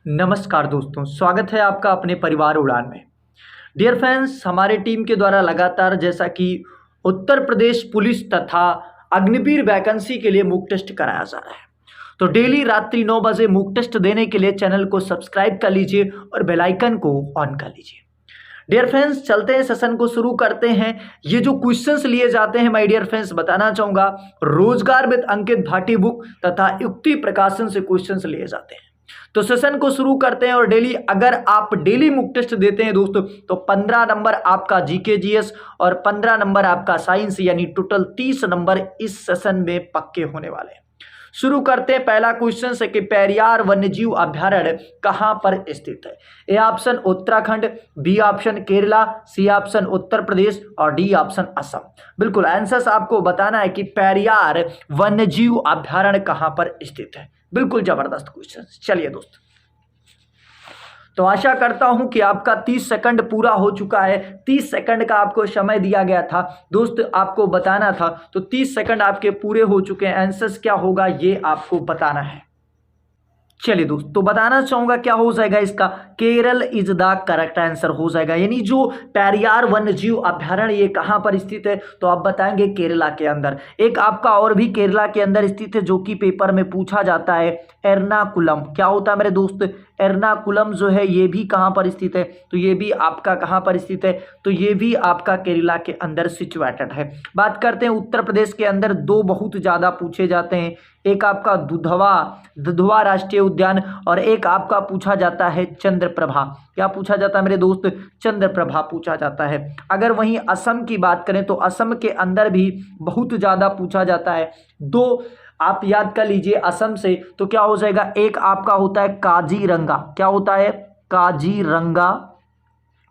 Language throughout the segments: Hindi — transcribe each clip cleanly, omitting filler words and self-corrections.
नमस्कार दोस्तों, स्वागत है आपका अपने परिवार उड़ान में। डियर फ्रेंड्स, हमारे टीम के द्वारा लगातार जैसा कि उत्तर प्रदेश पुलिस तथा अग्निवीर वैकेंसी के लिए मूक टेस्ट कराया जा रहा है, तो डेली रात्रि 9 बजे मूक टेस्ट देने के लिए चैनल को सब्सक्राइब कर लीजिए और बेल आइकन को ऑन कर लीजिए। डियर फ्रेंड्स, चलते हैं, सेशन को शुरू करते हैं। ये जो क्वेश्चंस लिए जाते हैं माय डियर फ्रेंड्स, बताना चाहूँगा, रोजगार विद अंकित भाटी बुक तथा युक्ति प्रकाशन से क्वेश्चंस लिए जाते हैं। तो सेशन को शुरू करते हैं और डेली अगर आप डेली मूक टेस्ट देते हैं दोस्तों, तो 15 नंबर आपका जीके जीएस और 15 नंबर आपका साइंस, यानी टोटल 30 नंबर इस सेशन में पक्के होने वाले हैं। शुरू करते हैं। पहला क्वेश्चन है कि पेरियार वन्यजीव अभ्यारण्य कहां पर स्थित है? A option Uttarakhand, B option Kerala, C option Uttar Pradesh और डी ऑप्शन असम। बिल्कुल आंसर्स आपको बताना है कि पेरियार वन्यजीव अभ्यारण्य कहां पर स्थित है। बिल्कुल जबरदस्त क्वेश्चन। चलिए दोस्त, तो आशा करता हूं कि आपका 30 सेकंड पूरा हो चुका है। 30 सेकंड का आपको समय दिया गया था दोस्त, आपको बताना था, तो 30 सेकंड आपके पूरे हो चुके हैं। आंसर्स क्या होगा ये आपको बताना है। चलिए दोस्त, तो बताना चाहूंगा क्या हो जाएगा इसका, Kerala is the correct answer हो जाएगा। यानी जो पेरियार वन्यजीव अभ्यारण्य ये कहां पर स्थित है, तो आप बताएंगे केरला के अंदर। एक आपका और भी केरला के अंदर स्थित है जो कि पेपर में पूछा जाता है, एर्नाकुलम। क्या होता है मेरे दोस्त? एर्नाकुलम जो है ये भी कहां पर स्थित है, तो ये भी आपका कहां पर स्थित है, तो ये भी आपका केरला के अंदर सिचुएटेड है। बात करते हैं उत्तर प्रदेश के अंदर, दो बहुत ज्यादा पूछे जाते हैं। एक आपका दुधवा राष्ट्रीय उद्यान और एक आपका पूछा जाता है चंद्रप्रभा। क्या पूछा जाता है मेरे दोस्त? चंद्रप्रभा पूछा जाता है। अगर वहीं असम की बात करें तो असम के अंदर भी बहुत ज्यादा पूछा जाता है। दो आप याद कर लीजिए असम से, तो क्या हो जाएगा, एक आपका होता है काजीरंगा। क्या होता है? काजीरंगा,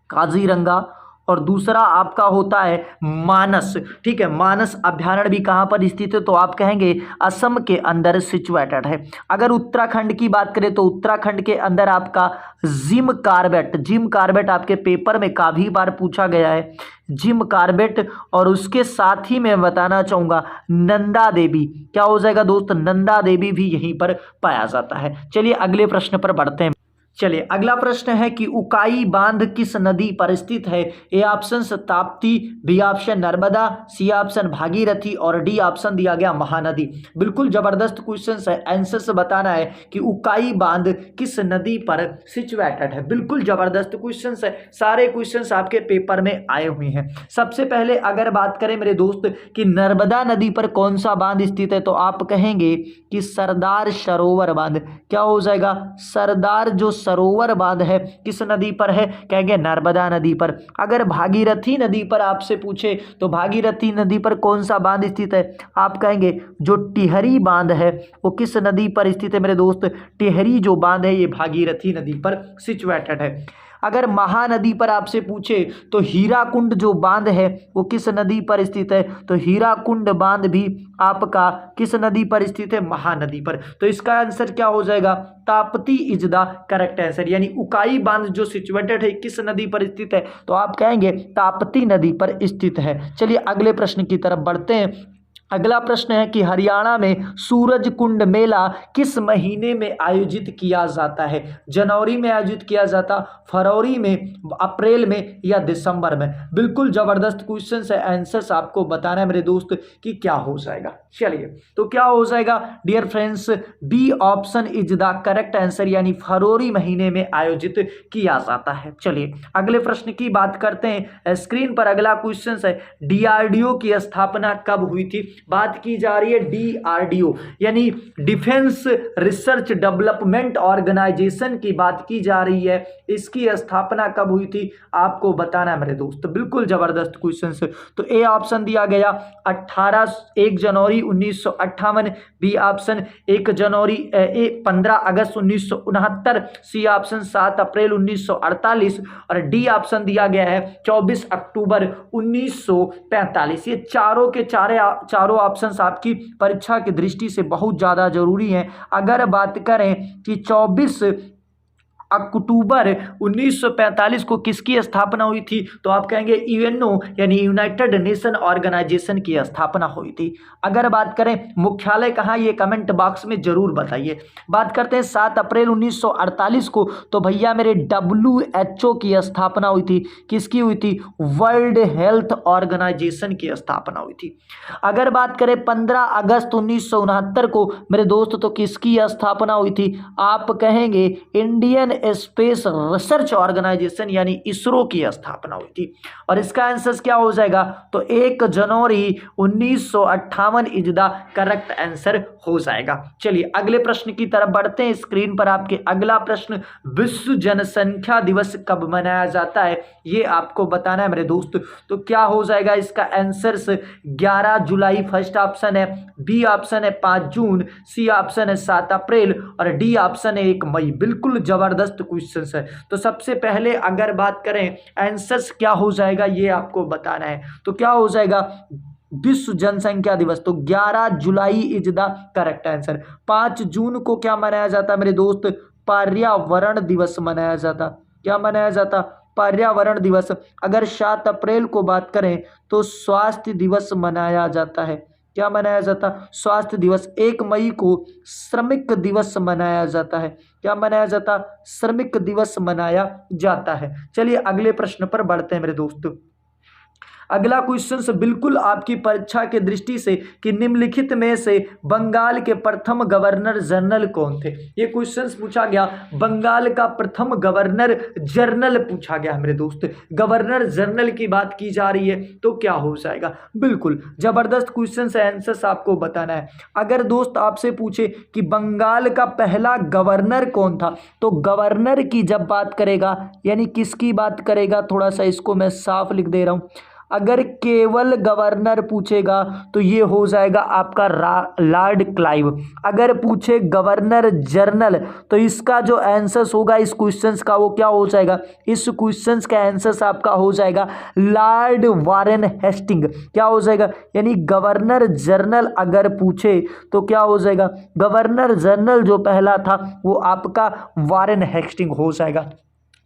काजीरंगा। और दूसरा आपका होता है मानस। ठीक है, मानस अभ्यारण्य भी कहां पर स्थित है, तो आप कहेंगे असम के अंदर सिचुएटेड है। अगर उत्तराखंड की बात करें तो उत्तराखंड के अंदर आपका जिम कार्बेट, जिम कार्बेट आपके पेपर में काफी बार पूछा गया है, जिम कार्बेट। और उसके साथ ही मैं बताना चाहूंगा नंदा देवी। क्या हो जाएगा दोस्त? नंदा देवी भी यहीं पर पाया जाता है। चलिए अगले प्रश्न पर बढ़ते हैं। चलिए अगला प्रश्न है कि उकाई बांध किस नदी पर स्थित है? A option Tapti, B option Narmada, C option Bhagirathi और डी ऑप्शन दिया गया महानदी। बिल्कुल जबरदस्त क्वेश्चन है। आंसर से बताना है कि उकाई बांध किस नदी पर सिचुएटेड है। बिल्कुल जबरदस्त क्वेश्चन है, सारे क्वेश्चन आपके पेपर में आए हुए हैं। सबसे पहले अगर बात करें मेरे दोस्त कि नर्मदा नदी पर कौन सा बांध स्थित है, तो आप कहेंगे कि सरदार सरोवर बांध। क्या हो जाएगा? सरदार जो सरोवर बांध है किस नदी पर है? कहेंगे नर्मदा नदी पर। अगर भागीरथी नदी पर आपसे पूछे तो भागीरथी नदी पर कौन सा बांध स्थित है? आप कहेंगे जो टिहरी बांध है वो किस नदी पर स्थित है मेरे दोस्त? टिहरी जो बांध है ये भागीरथी नदी पर सिचुएटेड है। अगर महानदी पर आपसे पूछे तो हीराकुंड जो बांध है वो किस नदी पर स्थित है? तो हीराकुंड बांध भी आपका किस नदी पर स्थित है? महानदी पर। तो इसका आंसर क्या हो जाएगा? Tapti is the correct answer. यानी उकाई बांध जो सिचुएटेड है किस नदी पर स्थित है, तो आप कहेंगे ताप्ती नदी पर स्थित है। चलिए अगले प्रश्न की तरफ बढ़ते हैं। अगला प्रश्न है कि हरियाणा में सूरज कुंड मेला किस महीने में आयोजित किया जाता है? जनवरी में आयोजित किया जाता, फरवरी में, अप्रैल में या दिसंबर में? बिल्कुल जबरदस्त क्वेश्चन है। आंसर्स आपको बताना है मेरे दोस्त कि क्या हो जाएगा। चलिए, तो क्या हो जाएगा dear friends? B option is the correct answer, यानी फरवरी महीने में आयोजित किया जाता है। चलिए अगले प्रश्न की बात करते हैं। स्क्रीन पर अगला क्वेश्चन है, डीआरडीओ की स्थापना कब हुई थी? बात की जा रही है डीआरडीओ यानी डिफेंस रिसर्च डेवलपमेंट ऑर्गेनाइजेशन की बात की जा रही है। इसकी स्थापना कब हुई थी आपको बताना है मेरे दोस्त। बिल्कुल जबरदस्त क्वेश्चन है। तो ए ऑप्शन दिया गया 1 जनवरी 1958, बी ऑप्शन 15 अगस्त 1969, सी ऑप्शन 7 अप्रैल 1948 और डी ऑप्शन दिया गया है 24 अक्टूबर 1945। ये चारों के चारों ऑप्शंस आपकी परीक्षा की दृष्टि से बहुत ज्यादा जरूरी हैं। अगर बात करें कि 24 अक्टूबर 1945 को किसकी स्थापना हुई थी? तो आप कहेंगे यूएनओ यानी यूनाइटेड नेशन ऑर्गेनाइजेशन की स्थापना हुई थी। अगर बात करें मुख्यालय कहाँ, ये कमेंट बॉक्स में जरूर बताइए। बात करते हैं 7 अप्रैल 1948 को, तो भैया मेरे WHO की स्थापना हुई थी। किसकी हुई थी? वर्ल्ड हेल्थ ऑर्गेनाइजेशन की स्थापना हुई थी। अगर बात करें 15 अगस्त 1969 को मेरे दोस्त, तो किसकी स्थापना हुई थी? आप कहेंगे इंडियन स्पेस रिसर्च ऑर्गेनाइजेशन यानी इसरो की स्थापना हुई थी। और इसका आंसर क्या हो जाएगा? तो 1 जनवरी 1958 इज द करेक्ट आंसर हो जाएगा। चलिए अगले प्रश्न की तरफ बढ़ते हैं। स्क्रीन पर आपके अगला प्रश्न, विश्व जनसंख्या दिवस कब मनाया जाता है, ये आपको बताना है मेरे दोस्त। तो क्या हो जाएगा इसका आंसर? 11 जुलाई फर्स्ट ऑप्शन है, बी ऑप्शन है 5 जून, सी ऑप्शन है 7 अप्रैल और डी ऑप्शन है 1 मई। बिल्कुल जबरदस्त क्वेश्चन है। तो सबसे पहले अगर बात करें आंसर्स क्या हो जाएगा ये आपको बताना है। तो क्या हो जाएगा विश्व जनसंख्या दिवस? तो 11 जुलाई इज द करेक्ट आंसर। 5 जून को क्या मनाया जाता मेरे दोस्त? पर्यावरण दिवस मनाया जाता। क्या मनाया जाता? पर्यावरण दिवस। अगर 7 अप्रैल को बात करें तो स्वास्थ्य दिवस मनाया जाता है। क्या मनाया जाता? स्वास्थ्य दिवस। 1 मई को श्रमिक दिवस मनाया जाता है। क्या मनाया जाता? श्रमिक दिवस मनाया जाता है। चलिए अगले प्रश्न पर बढ़ते हैं मेरे दोस्तों। अगला क्वेश्चन से बिल्कुल आपकी परीक्षा के दृष्टि से कि निम्नलिखित में से बंगाल के प्रथम गवर्नर जनरल कौन थे? ये क्वेश्चन पूछा गया, बंगाल का प्रथम गवर्नर जनरल पूछा गया मेरे दोस्त। गवर्नर जनरल की बात की जा रही है तो क्या हो जाएगा? बिल्कुल जबरदस्त क्वेश्चन से आंसर आपको बताना है। अगर दोस्त आपसे पूछे कि बंगाल का पहला गवर्नर कौन था, तो गवर्नर की जब बात करेगा यानी किसकी बात करेगा, थोड़ा सा इसको मैं साफ लिख दे रहा हूं। अगर केवल गवर्नर पूछेगा तो ये हो जाएगा आपका लॉर्ड क्लाइव। अगर पूछे गवर्नर जनरल तो इसका जो आंसर होगा इस क्वेश्चन का वो क्या हो जाएगा? इस क्वेश्चन का आंसर आपका हो जाएगा लॉर्ड वारेन हेस्टिंग। क्या हो जाएगा? यानी गवर्नर जनरल अगर पूछे तो क्या हो जाएगा? गवर्नर जनरल जो पहला था वो आपका वारेन हेस्टिंग हो जाएगा।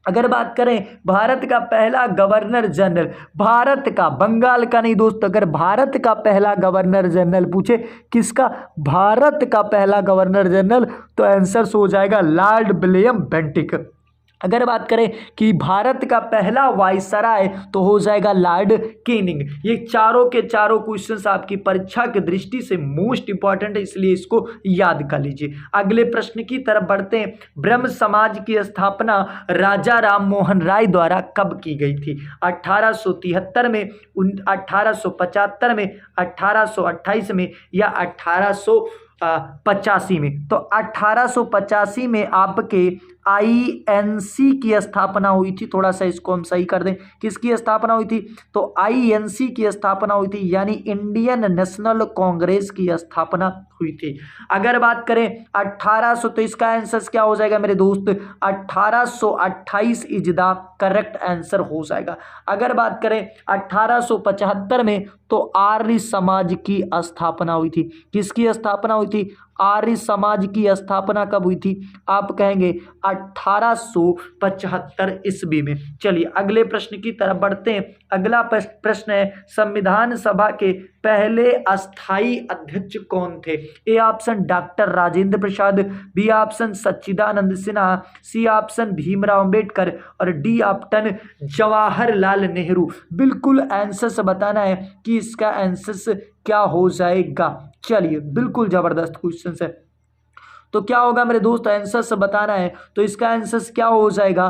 अगर बात करें भारत का पहला गवर्नर जनरल, भारत का, बंगाल का नहीं दोस्त, अगर भारत का पहला गवर्नर जनरल पूछे, किसका? भारत का पहला गवर्नर जनरल, तो आंसर हो जाएगा लॉर्ड विलियम बेंटिक। अगर बात करें कि भारत का पहला वायसराय तो हो जाएगा लॉर्ड कैनिंग। ये चारों के चारों क्वेश्चंस आपकी परीक्षा की दृष्टि से मोस्ट इंपॉर्टेंट है, इसलिए इसको याद कर लीजिए। अगले प्रश्न की तरफ बढ़ते हैं। ब्रह्म समाज की स्थापना राजा राम मोहन राय द्वारा कब की गई थी? 1873 में, 1875 में, 1828 में या 1885 में? तो 1885 में आपके आईएनसी की स्थापना हुई थी। थोड़ा सा इसको हम सही कर दें, किसकी स्थापना हुई थी? तो आईएनसी की स्थापना हुई थी यानी इंडियन नेशनल कांग्रेस की स्थापना हुई थी। अगर बात करें 1800 तो इसका आंसर क्या हो जाएगा मेरे दोस्त? 1828 इज द करेक्ट आंसर हो जाएगा। अगर बात करें 1875 में तो आर्य समाज की स्थापना हुई थी। किसकी स्थापना हुई थी? आर्य समाज की स्थापना कब हुई थी? आप कहेंगे 1875 ईस्वी में। चलिए अगले प्रश्न की तरफ बढ़ते हैं। अगला प्रश्न है संविधान सभा के पहले अस्थाई अध्यक्ष कौन थे? A option doctor Rajendra Prasad, B option Sachchidanand Sinha, C option Bhimrao Ambedkar और डी ऑप्शन जवाहरलाल नेहरू। बिल्कुल आंसर से बताना है कि इसका आंसर क्या हो जाएगा। चलिए बिल्कुल जबरदस्त क्वेश्चन है। तो क्या होगा मेरे दोस्त? आंसर से बताना है। तो इसका आंसर क्या हो जाएगा?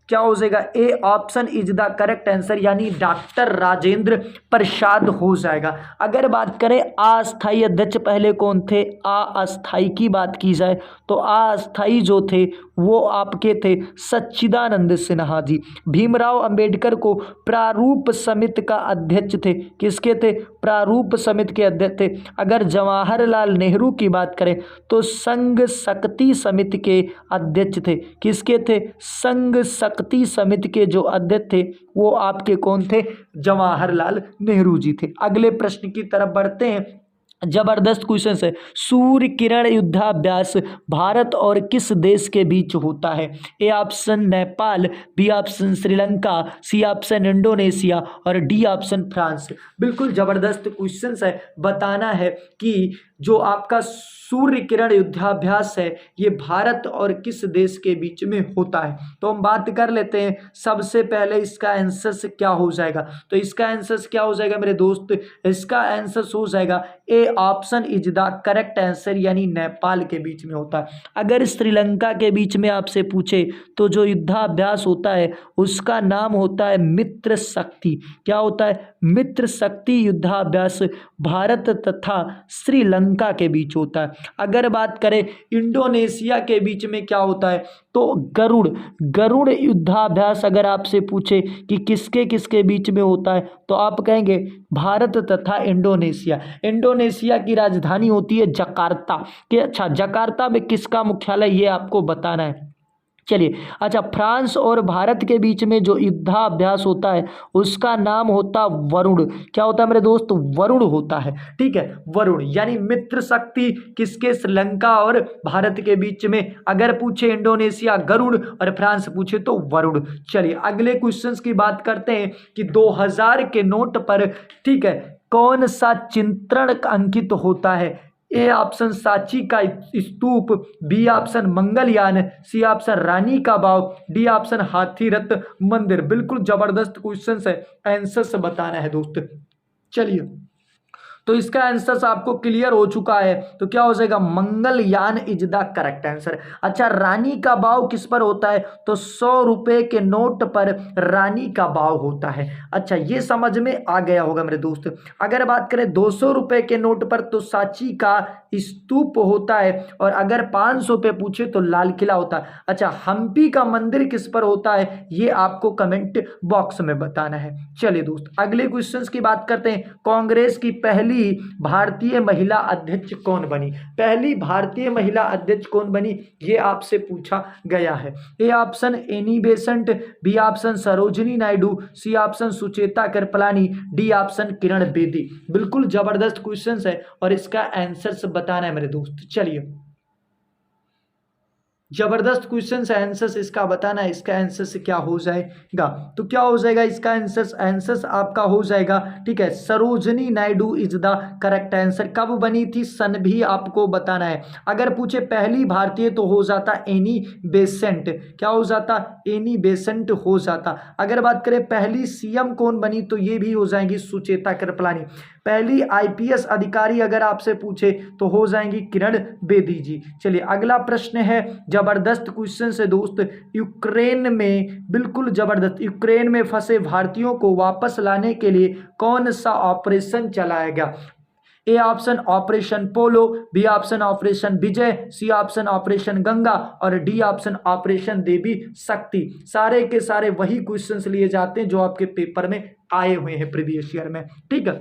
क्या हो जाएगा? A option is the correct answer यानी डॉक्टर राजेंद्र प्रसाद हो जाएगा। अगर बात करें अस्थाई अध्यक्ष पहले कौन थे? अस्थाई की बात की जाए तो अस्थाई जो थे वो आपके थे सच्चिदानंद सिन्हा जी। भीमराव अंबेडकर को प्रारूप समिति का अध्यक्ष थे। किसके थे? प्रारूप समिति के अध्यक्ष थे। अगर जवाहरलाल नेहरू की बात करें तो संघ शक्ति समिति के अध्यक्ष थे। किसके थे? संघ शक्ति समिति के जो अध्यक्ष थे वो आपके कौन थे? जवाहरलाल नेहरू जी थे। अगले प्रश्न की तरफ बढ़ते हैं। जबरदस्त क्वेश्चन है। सूर्य किरण युद्धाभ्यास भारत और किस देश के बीच होता है? A option Nepal, B option Sri Lanka, C option Indonesia और डी ऑप्शन फ्रांस। बिल्कुल जबरदस्त क्वेश्चन है। बताना है कि जो आपका सूर्य किरण युद्धाभ्यास है ये भारत और किस देश के बीच में होता है। तो हम बात कर लेते हैं। सबसे पहले इसका आंसर क्या हो जाएगा? तो इसका आंसर क्या हो जाएगा मेरे दोस्त? इसका आंसर हो जाएगा A option is the correct answer, यानी नेपाल के बीच में होता है। अगर श्रीलंका के बीच में आपसे पूछे तो जो युद्धाभ्यास होता है उसका नाम होता है मित्र शक्ति। क्या होता है? मित्र शक्ति युद्धाभ्यास भारत तथा श्रीलंका के बीच होता है। अगर बात करें इंडोनेशिया के बीच में क्या होता है तो गरुड़ युद्धाभ्यास अगर आपसे पूछे कि किसके किसके बीच में होता है तो आप कहेंगे भारत तथा इंडोनेशिया। इंडोनेशिया की राजधानी होती है जकार्ता। कि अच्छा जकार्ता में किसका मुख्यालय ये आपको बताना है। चलिए अच्छा, फ्रांस और भारत के बीच में जो युद्धाभ्यास होता है उसका नाम होता वरुण। क्या होता है मेरे दोस्त? वरुण होता है। ठीक है, वरुण यानी मित्र शक्ति किसके? श्रीलंका और भारत के बीच में। अगर पूछे इंडोनेशिया गरुड़ और फ्रांस पूछे तो वरुण। चलिए अगले क्वेश्चंस की बात करते हैं कि 2000 के नोट पर ठीक है कौन सा चित्रण अंकित होता है? ए ऑप्शन सांची का स्तूप, B option Mangalyaan, C option Rani का बाव, डी ऑप्शन हाथीरथ मंदिर। बिल्कुल जबरदस्त क्वेश्चन है। आंसर से बताना है दोस्त। चलिए तो इसका आंसर आपको क्लियर हो चुका है। तो क्या हो जाएगा? Mangalyaan is the correct answer. अच्छा, रानी का बाव किस पर होता है? तो 100 रुपए के नोट पर रानी का बाव होता है। अच्छा, ये समझ में आ गया होगा मेरे दोस्त। अगर बात करें 200 रुपए के नोट पर तो सांची का स्तूप होता है, और अगर 500 पे पूछे तो लाल किला होता है। अच्छा, हम्पी का मंदिर किस पर होता है ये आपको कमेंट बॉक्स में बताना है। चलिए दोस्त अगले क्वेश्चंस की बात करते हैं। कांग्रेस की पहली भारतीय महिला अध्यक्ष कौन बनी? पहली भारतीय महिला अध्यक्ष कौन बनी ये आपसे पूछा गया है। A option Annie Besant, B option Sarojini Naidu, C option Sucheta Kripalani, D option Kiran Bedi. बिल्कुल जबरदस्त क्वेश्चन है और इसका आंसर बताना है मेरे दोस्त। चलिए जबरदस्त क्वेश्चन है। आंसर इसका बताना है। इसका आंसर से क्या हो जाएगा? तो क्या हो जाएगा इसका आंसर आपका हो जाएगा ठीक है Sarojini Naidu is the correct answer. कब बनी थी सन भी आपको बताना है। अगर पूछे पहली भारतीय तो हो जाता एनी बेसेंट। क्या हो जाता? एनी बेसेंट हो जाता। अगर बात करें पहली सीएम कौन बनी तो ये भी हो जाएंगी सुचेता कृपलानी। पहली आईपीएस अधिकारी अगर आपसे पूछे तो हो जाएंगी किरण बेदी जी। चलिए अगला प्रश्न है। जबरदस्त क्वेश्चन से दोस्त। यूक्रेन में बिल्कुल जबरदस्त, यूक्रेन में फंसे भारतीयों को वापस लाने के लिए कौन सा ऑपरेशन चलाया गया? A option operation Polo, B option operation Vijay, C option operation Ganga और डी ऑप्शन ऑपरेशन देवी शक्ति। सारे के सारे वही क्वेश्चंस लिए जाते हैं जो आपके पेपर में आए हुए हैं प्रीवियस ईयर में। ठीक है,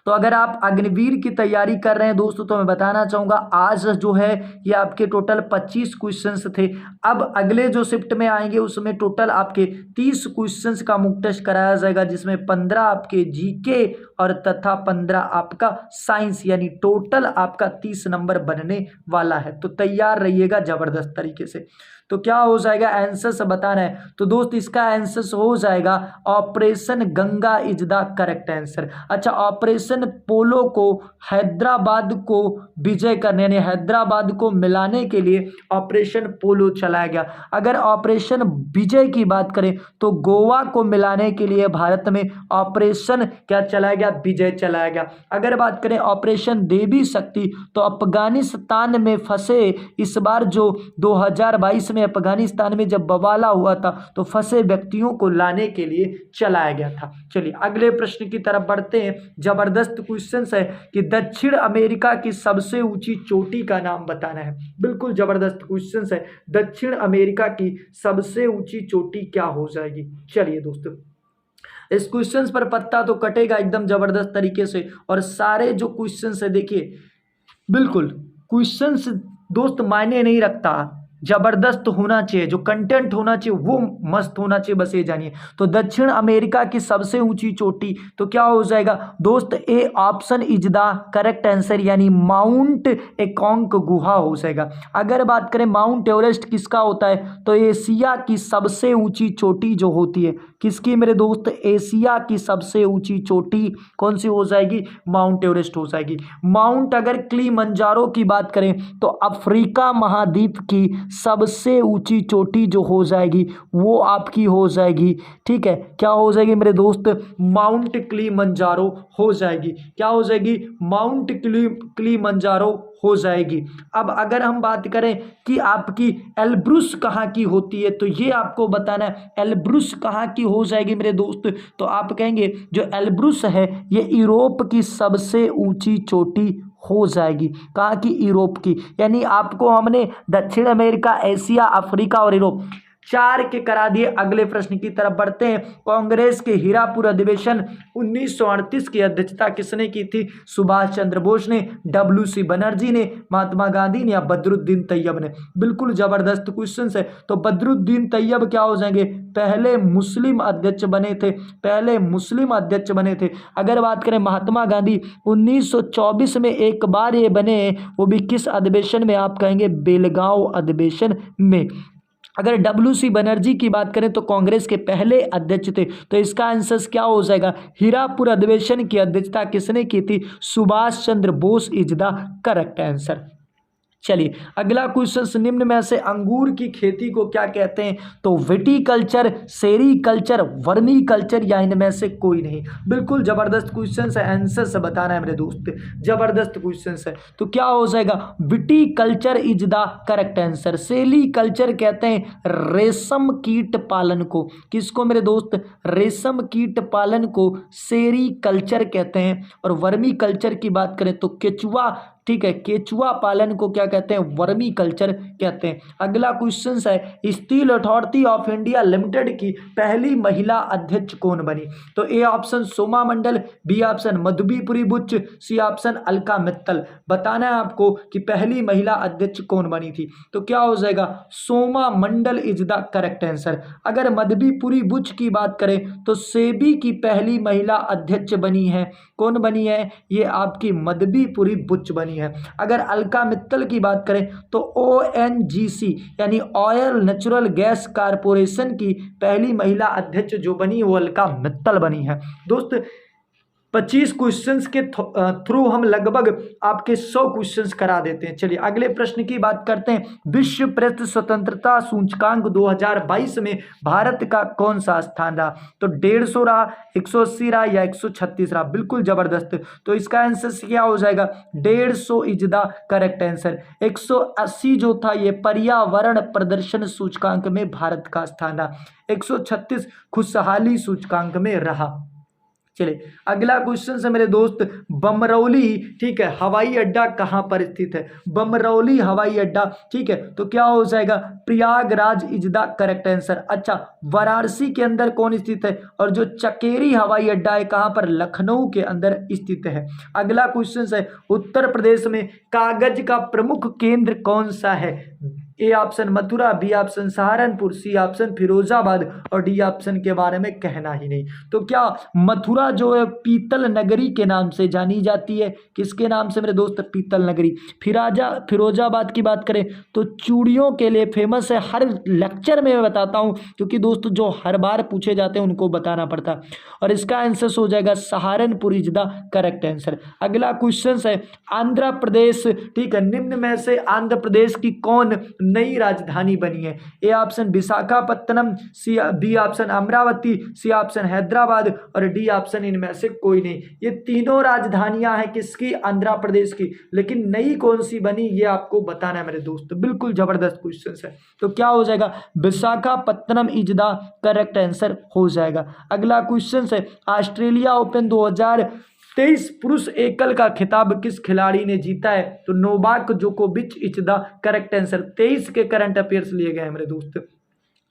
तो अगर आप अग्निवीर की तैयारी कर रहे हैं दोस्तों तो मैं बताना चाहूँगा आज जो है ये आपके टोटल 25 क्वेश्चंस थे। अब अगले जो शिफ्ट में आएंगे उसमें टोटल आपके 30 क्वेश्चंस का मुक टेस्ट कराया जाएगा, जिसमें 15 आपके जीके और तथा 15 आपका साइंस, यानी टोटल आपका 30 नंबर बनने वाला है। तो तैयार रहिएगा जबरदस्त तरीके से। तो क्या हो जाएगा आंसर से बताना है। तो दोस्त इसका आंसर हो जाएगा operation Ganga is the correct answer. अच्छा, ऑपरेशन पोलो को हैदराबाद को विजय करने यानी हैदराबाद को मिलाने के लिए ऑपरेशन पोलो चलाया गया। अगर ऑपरेशन विजय की बात करें तो गोवा को मिलाने के लिए भारत में ऑपरेशन क्या चलाया गया? विजय चलाया गया। अगर बात करें ऑपरेशन देवी शक्ति तो अफगानिस्तान में फंसे, इस बार जो 2022 में अफगानिस्तान में जब बवाला हुआ था तो फंसे व्यक्तियों को लाने के लिए चलाया गया था। चलिए अगले प्रश्न की तरफ बढ़ते हैं। जबरदस्त क्वेश्चन है कि दक्षिण अमेरिका की सबसे ऊंची चोटी का नाम बताना है। बिल्कुल जबरदस्त क्वेश्चन है। दक्षिण अमेरिका की सबसे ऊंची चोटी क्या हो जाएगी? चलिए दोस्तों इस क्वेश्चन पर पत्ता तो कटेगा एकदम जबरदस्त तरीके से, और सारे जो क्वेश्चन है देखिए बिल्कुल क्वेश्चन दोस्त मायने नहीं रखता, जबरदस्त होना चाहिए, जो कंटेंट होना चाहिए वो मस्त होना चाहिए, बस ये जानिए। तो दक्षिण अमेरिका की सबसे ऊंची चोटी, तो क्या हो जाएगा दोस्त, A option is the correct answer, यानी माउंट एकॉन्क गुहा हो जाएगा। अगर बात करें माउंट एवरेस्ट किसका होता है, तो एशिया की सबसे ऊंची चोटी जो होती है, किसकी मेरे दोस्त, एशिया की सबसे ऊंची चोटी कौन सी हो जाएगी, माउंट एवरेस्ट हो जाएगी। माउंट अगर किलिमंजारो की बात करें तो अफ्रीका महाद्वीप की सबसे ऊंची चोटी जो हो जाएगी वो आपकी हो जाएगी, ठीक है, क्या हो जाएगी मेरे दोस्त, माउंट किलिमंजारो हो जाएगी। क्या हो जाएगी, माउंट किलिमंजारो हो जाएगी। अब अगर हम बात करें कि आपकी एल्ब्रुस कहाँ की होती है, तो ये आपको बताना है एल्ब्रुस कहाँ की हो जाएगी मेरे दोस्त, तो आप कहेंगे जो एल्ब्रुस है ये यूरोप की सबसे ऊंची चोटी हो जाएगी। कहाँ की, यूरोप की, यानी आपको हमने दक्षिण अमेरिका, एशिया, अफ्रीका और यूरोप 4 के करा दिए। अगले प्रश्न की तरफ बढ़ते हैं। कांग्रेस के हीरापुर अधिवेशन 1938 की अध्यक्षता किसने की थी, सुभाष चंद्र बोस ने, WC बनर्जी ने, महात्मा गांधी ने या बदरुद्दीन तैयब ने। बिल्कुल जबरदस्त क्वेश्चन है। तो बदरुद्दीन तैयब क्या हो जाएंगे, पहले मुस्लिम अध्यक्ष बने थे, पहले मुस्लिम अध्यक्ष बने थे। अगर बात करें महात्मा गांधी 1924 में एक बार ये बने, वो भी किस अधिवेशन में, आप कहेंगे बेलगांव अधिवेशन में। अगर WC बनर्जी की बात करें तो कांग्रेस के पहले अध्यक्ष थे, तो इसका आंसर क्या हो जाएगा, हीरापुर अधिवेशन की अध्यक्षता किसने की थी, Subhash Chandra Bose is the correct answer. चलिए अगला क्वेश्चन, निम्न में से अंगूर की खेती को क्या कहते हैं, तो विटीकल्चर, सेरीकल्चर, वर्मीकल्चर या इनमें से कोई नहीं। बिल्कुल जबरदस्त क्वेश्चन है, आंसर से बताना है मेरे दोस्त, जबरदस्त क्वेश्चन है। तो क्या हो जाएगा, viticulture is the correct answer. Sericulture कहते हैं रेशम कीट पालन को, किसको मेरे दोस्त, रेशम कीट पालन को सेरीकल्चर कहते हैं। और वर्मी कल्चर की बात करें तो केचुआ, ठीक है, केचुआ पालन को क्या कहते हैं, वर्मी कल्चर कहते हैं। अगला क्वेश्चन है, Steel Authority of India Limited की पहली महिला अध्यक्ष कौन बनी, तो A option Soma Mondal, B option Madhabi Puri Buch, C option Alka Mittal. बताना है आपको कि पहली महिला अध्यक्ष कौन बनी थी, तो क्या हो जाएगा, सोमा मंडल इज द करेक्ट आंसर। अगर मधुबीपुरी बुच की बात करें तो सेबी की पहली महिला अध्यक्ष बनी है, कौन बनी है, ये आपकी मधुबीपुरी बुच बनी है। अगर अलका मित्तल की बात करें तो ONGC यानी ऑयल नेचुरल गैस कारपोरेशन की पहली महिला अध्यक्ष जो बनी वो अलका मित्तल बनी है। दोस्त 25 क्वेश्चंस के थ्रू हम लगभग आपके 100 क्वेश्चंस करा देते हैं। चलिए अगले प्रश्न की बात करते हैं। विश्व प्रेस स्वतंत्रता सूचकांक 2022 में भारत का कौन सा स्थान रहा, तो 150 रहा, 180 रहा या 136 रहा। बिल्कुल जबरदस्त। तो इसका आंसर क्या हो जाएगा, 150 इज द करेक्ट आंसर। 180 जो था ये पर्यावरण प्रदर्शन सूचकांक में भारत का स्थान रहा, 136 खुशहाली सूचकांक में रहा। चलिए अगला क्वेश्चन है मेरे दोस्त, बमरौली, ठीक है, हवाई अड्डा कहां पर स्थित है, बमरौली हवाई अड्डा, ठीक है, तो क्या हो जाएगा, Prayagraj is the correct answer. अच्छा, वाराणसी के अंदर कौन स्थित है, और जो चकेरी हवाई अड्डा है कहां पर, लखनऊ के अंदर स्थित है। अगला क्वेश्चन है, उत्तर प्रदेश में कागज का प्रमुख केंद्र कौन सा है, A option Mathura, B option Saharanpur, C option Firozabad और डी ऑप्शन के बारे में कहना ही नहीं। तो क्या मथुरा जो है पीतल नगरी के नाम से जानी जाती है, किसके नाम से मेरे दोस्त, पीतल नगरी। फिरोजाबाद की बात करें तो चूड़ियों के लिए फेमस है। हर लेक्चर में मैं बताता हूं क्योंकि दोस्त जो हर बार पूछे जाते हैं उनको बताना पड़ता है। और इसका आंसर हो जाएगा Saharanpur is the correct answer. अगला क्वेश्चन है, आंध्र प्रदेश, ठीक है, निम्न में से आंध्र प्रदेश की कौन नई राजधानी बनी है, A option Visakhapatnam, C B option Amaravati, C option Hyderabad और डी ऑप्शन इनमें से कोई नहीं। ये तीनों राजधानियां हैं किसकी, आंध्र प्रदेश की, लेकिन नई कौन सी बनी ये आपको बताना है मेरे दोस्त। बिल्कुल जबरदस्त क्वेश्चन है। तो क्या हो जाएगा, Visakhapatnam is the correct answer हो जाएगा। अगला क्वेश्चन है, ऑस्ट्रेलिया ओपन 2023 पुरुष एकल का खिताब किस खिलाड़ी ने जीता है, तो नोवाक जोकोविच इज द करेक्ट आंसर। 23 के करंट अफेयर्स लिए गए हैं मेरे दोस्त।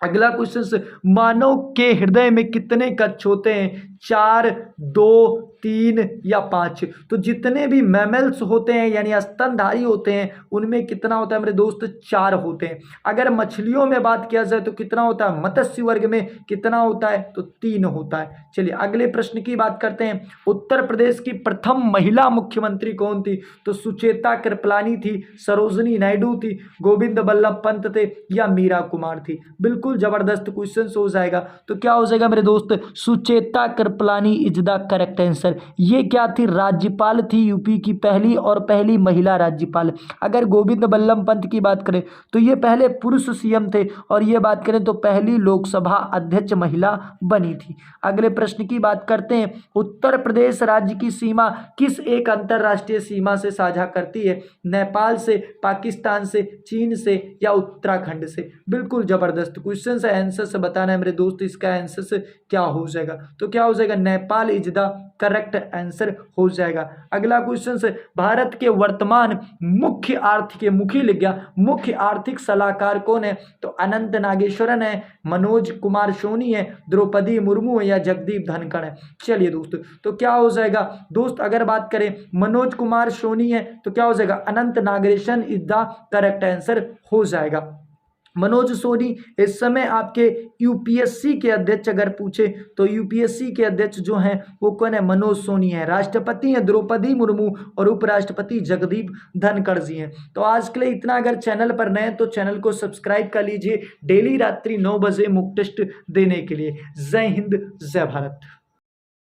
अगला क्वेश्चन, मानव के हृदय में कितने कक्ष होते हैं, 4, 2, 3 या 5। तो जितने भी मैमल्स होते हैं यानी स्तनधारी होते हैं उनमें कितना होता है मेरे दोस्त, 4 होते हैं। अगर मछलियों में बात किया जाए तो कितना होता है, मत्स्य वर्ग में कितना होता है, तो 3 होता है। चलिए अगले प्रश्न की बात करते हैं। उत्तर प्रदेश की प्रथम महिला मुख्यमंत्री कौन थी, तो सुचेता कृपलानी थी, सरोजनी नायडू थी, गोविंद बल्लभ पंत थे या मीरा कुमार थी। बिल्कुल जबरदस्त क्वेश्चन हो जाएगा। तो क्या हो जाएगा मेरे दोस्त, Sucheta Kripalani is the correct answer. ये क्या थी, राज्यपाल थी, यूपी की पहली और पहली महिला राज्यपाल। अगर गोविंद बल्लभ पंत की बात करें तो ये पहले पुरुष सीएम थे, और ये बात करें तो पहली लोकसभा अध्यक्ष महिला बनी थी। अगले प्रश्न की बात करते हैं। उत्तर प्रदेश राज्य की सीमा किस एक अंतरराष्ट्रीय सीमा से साझा करती है, नेपाल से, पाकिस्तान से, चीन से या उत्तराखंड से। बिल्कुल जबरदस्त क्वेश्चन है, आंसर से बताना है मेरे दोस्त, इसका आंसर से क्या हो जाएगा, तो क्या हो जाएगा, Nepal is the correct answer हो जाएगा। अगला क्वेश्चन से, भारत के वर्तमान मुख्य आर्थिक सलाहकार कौन है, तो अनंत नागेश्वरन है, मनोज कुमार सोनी है, द्रौपदी मुर्मू है या जगदीप धनखड़ है। चलिए दोस्तों, तो क्या हो जाएगा दोस्त, अगर बात करें मनोज कुमार सोनी है तो क्या हो जाएगा, Anantha Nageswaran is the correct answer हो जाएगा। मनोज सोनी इस समय आपके यूपीएससी के अध्यक्ष अगर पूछे तो यूपीएससी के अध्यक्ष जो हैं वो कौन है, मनोज सोनी है। राष्ट्रपति हैं द्रौपदी मुर्मू और उपराष्ट्रपति जगदीप धनखड़ जी हैं। तो आज के लिए इतना। अगर चैनल पर नए तो चैनल को सब्सक्राइब कर लीजिए डेली रात्रि 9 बजे मुफ्त टेस्ट देने के लिए। जय हिंद, जय भारत।